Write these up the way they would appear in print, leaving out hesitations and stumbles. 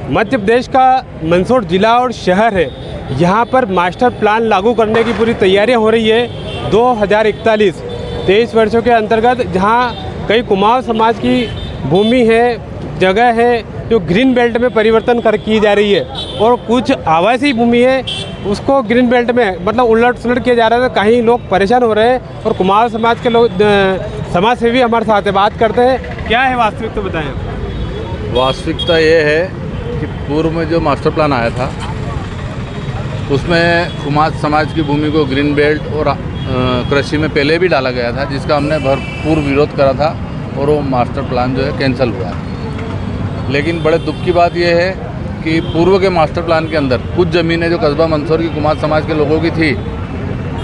मध्य प्रदेश का मंदसौर जिला और शहर है, यहाँ पर मास्टर प्लान लागू करने की पूरी तैयारियां हो रही है। 2041 23 वर्षों के अंतर्गत जहाँ कई कुमाऊं समाज की भूमि है, जगह है जो ग्रीन बेल्ट में परिवर्तन की जा रही है, और कुछ आवासीय भूमि है उसको ग्रीन बेल्ट में मतलब उलट सुलट किया जा रहा है। तो कहीं लोग परेशान हो रहे हैं और कुमाऊं समाज के लोग समाज सेवी हमारे साथ बात करते हैं। क्या है वास्तविकता बताएं। वास्तविकता ये है कि पूर्व में जो मास्टर प्लान आया था उसमें कुमाऊं समाज की भूमि को ग्रीन बेल्ट और कृषि में पहले भी डाला गया था, जिसका हमने भरपूर विरोध करा था और वो मास्टर प्लान जो है कैंसिल हुआ है। लेकिन बड़े दुख की बात यह है कि पूर्व के मास्टर प्लान के अंदर कुछ ज़मीनें जो कस्बा मंदसौर की कुमाऊं समाज के लोगों की थी,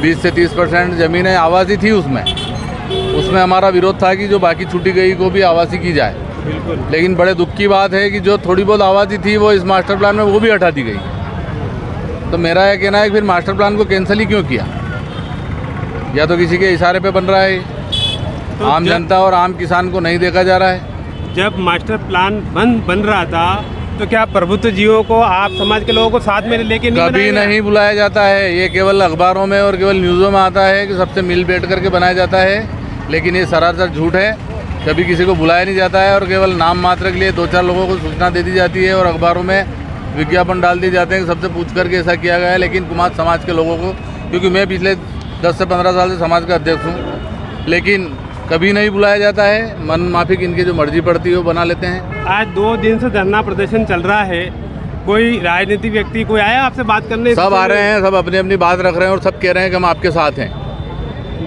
20 से 30% ज़मीनें आवासी थी उसमें हमारा विरोध था कि जो बाकी छूटी गई को भी आवासी की जाए। बिल्कुल। लेकिन बड़े दुख की बात है कि जो थोड़ी बहुत आवासी थी वो इस मास्टर प्लान में वो भी हटा दी गई। तो मेरा यह कहना है कि फिर मास्टर प्लान को कैंसिल ही क्यों किया? या तो किसी के इशारे पे बन रहा है, तो आम जनता और आम किसान को नहीं देखा जा रहा है। जब मास्टर प्लान बन रहा था तो क्या प्रभुत्व जीवों को, आप समाज के लोगों को साथ में लेके कभी नहीं बुलाया जाता है। ये केवल अखबारों में और केवल न्यूज़ों में आता है कि सबसे मिल बैठ करके बनाया जाता है, लेकिन ये सरासर झूठ है। कभी किसी को बुलाया नहीं जाता है और केवल नाम मात्र के लिए 2-4 लोगों को सूचना दे दी जाती है और अखबारों में विज्ञापन डाल दिए जाते हैं कि सबसे पूछ करके ऐसा किया गया है। लेकिन कुमाऊं समाज के लोगों को, क्योंकि मैं पिछले 10 से 15 साल से समाज का अध्यक्ष हूँ, लेकिन कभी नहीं बुलाया जाता है। मन माफिक इनकी जो मर्जी पड़ती है वो बना लेते हैं। आज 2 दिन से धरना प्रदर्शन चल रहा है, कोई राजनीतिक व्यक्ति कोई आया आपसे बात करने? सब आ रहे हैं, सब अपनी अपनी बात रख रहे हैं और सब कह रहे हैं कि हम आपके साथ हैं।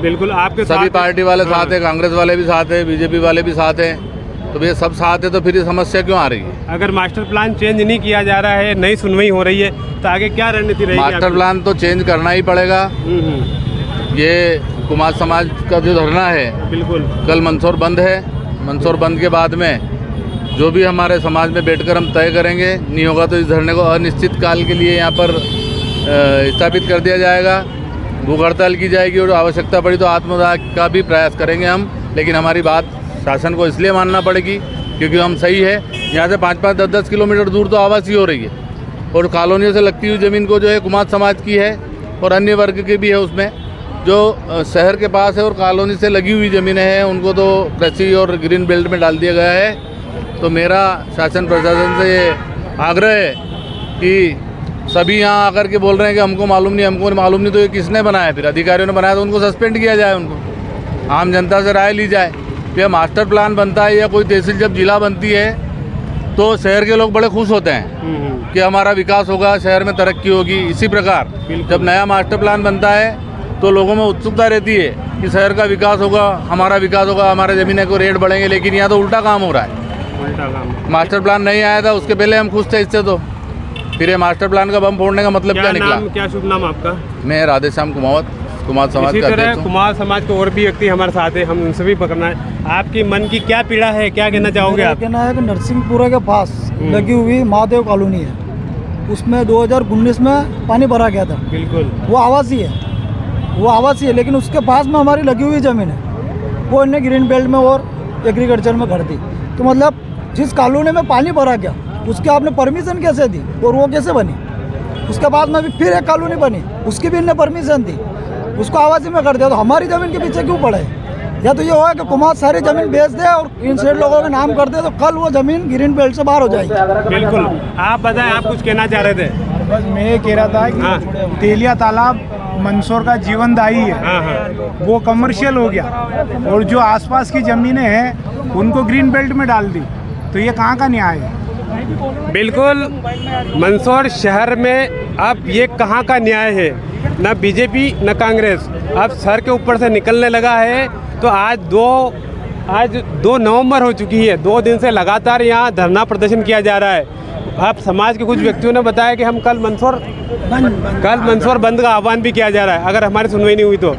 बिल्कुल, आपके सभी पार्टी वाले साथ हैं, कांग्रेस वाले भी साथ हैं, बीजेपी वाले भी साथ हैं। तो भैया सब साथ है तो फिर ये समस्या क्यों आ रही है? अगर मास्टर प्लान चेंज नहीं किया जा रहा है, नई सुनवाई हो रही है, तो आगे क्या रणनीति रहेगी? मास्टर प्लान तो चेंज करना ही पड़ेगा। ये कुमाऊं समाज का जो धरना है, बिल्कुल, कल मंदसौर बंद है। मंदसौर बंद के बाद में जो भी हमारे समाज में बैठकर हम तय करेंगे, नहीं होगा तो इस धरने को अनिश्चित काल के लिए यहाँ पर स्थापित कर दिया जाएगा। भूख हड़ताल की जाएगी और आवश्यकता पड़ी तो आत्मदाह का भी प्रयास करेंगे हम। लेकिन हमारी बात शासन को इसलिए मानना पड़ेगी क्योंकि हम सही है। यहाँ से 5-5, 10-10 किलोमीटर दूर तो आवासी हो रही है और कॉलोनियों से लगती हुई ज़मीन को जो है कुमाऊं समाज की है और अन्य वर्ग की भी है। उसमें जो शहर के पास है और कॉलोनी से लगी हुई ज़मीनें हैं उनको तो कृषि और ग्रीन बेल्ट में डाल दिया गया है। तो मेरा शासन प्रशासन से ये आग्रह है कि सभी यहाँ आकर के बोल रहे हैं कि हमको मालूम नहीं, तो ये किसने बनाया? फिर अधिकारियों ने बनाया तो उनको सस्पेंड किया जाए, उनको आम जनता से राय ली जाए। फिर मास्टर प्लान बनता है या कोई तहसील जब जिला बनती है तो शहर के लोग बड़े खुश होते हैं कि हमारा विकास होगा, शहर में तरक्की होगी। इसी प्रकार जब नया मास्टर प्लान बनता है तो लोगों में उत्सुकता रहती है कि शहर का विकास होगा, हमारा विकास होगा, हमारे ज़मीनें को रेट बढ़ेंगे। लेकिन यहाँ तो उल्टा काम हो रहा है। मास्टर प्लान नहीं आया था उसके पहले हम खुश थे इससे, तो फिर ये मास्टर प्लान का बम फोड़ने का मतलब क्या निकला? क्या शुभ नाम आपका? मैं राधेश्याम कुमावत, कुमाऊं समाज का अध्यक्ष हूं। कुमाऊं समाज के और भी व्यक्ति हमारे साथ हैं, हम उनसे भी पकड़ना है। आपकी मन की क्या पीड़ा है, क्या कहना चाहोगे आप? कहना है कि नरसिंहपुरा के पास लगी हुई महादेव कॉलोनी है, उसमें 2019 में पानी भरा गया था। बिल्कुल, वो आवासी है, लेकिन उसके पास में हमारी लगी हुई ज़मीन है, वो इन्हें ग्रीन बेल्ट में और एग्रीकल्चर में कर दी। तो मतलब जिस कॉलोनी में पानी भरा गया उसकी आपने परमिशन कैसे दी और वो कैसे बनी? उसके बाद में भी फिर एक कॉलोनी बनी, उसकी भी इन्हें परमिशन दी, उसको आवासी में कर दिया। तो हमारी ज़मीन के पीछे क्यों पड़े? या तो ये होगा कि कुमाऊं सारी ज़मीन बेच दे और इन सेठ लोगों के नाम कर दे, तो कल वो ज़मीन ग्रीन बेल्ट से बाहर हो जाएगी। बिल्कुल। आप बताएं, आप कुछ कहना चाह रहे थे? बस मैं ये कह रहा था कि तेलिया तालाब मंदसौर का जीवनदायी है, वो कमर्शियल हो गया और जो आसपास की ज़मीनें हैं उनको ग्रीन बेल्ट में डाल दी, तो ये कहाँ का न्याय है? बिल्कुल, मंदसौर शहर में अब ये कहाँ का न्याय है? न बीजेपी न कांग्रेस अब सर के ऊपर से निकलने लगा है। तो आज 2 नवंबर हो चुकी है, 2 दिन से लगातार यहाँ धरना प्रदर्शन किया जा रहा है। अब समाज के कुछ व्यक्तियों ने बताया कि हम कल मंदसौर बंद का आह्वान भी किया जा रहा है अगर हमारी सुनवाई नहीं हुई तो।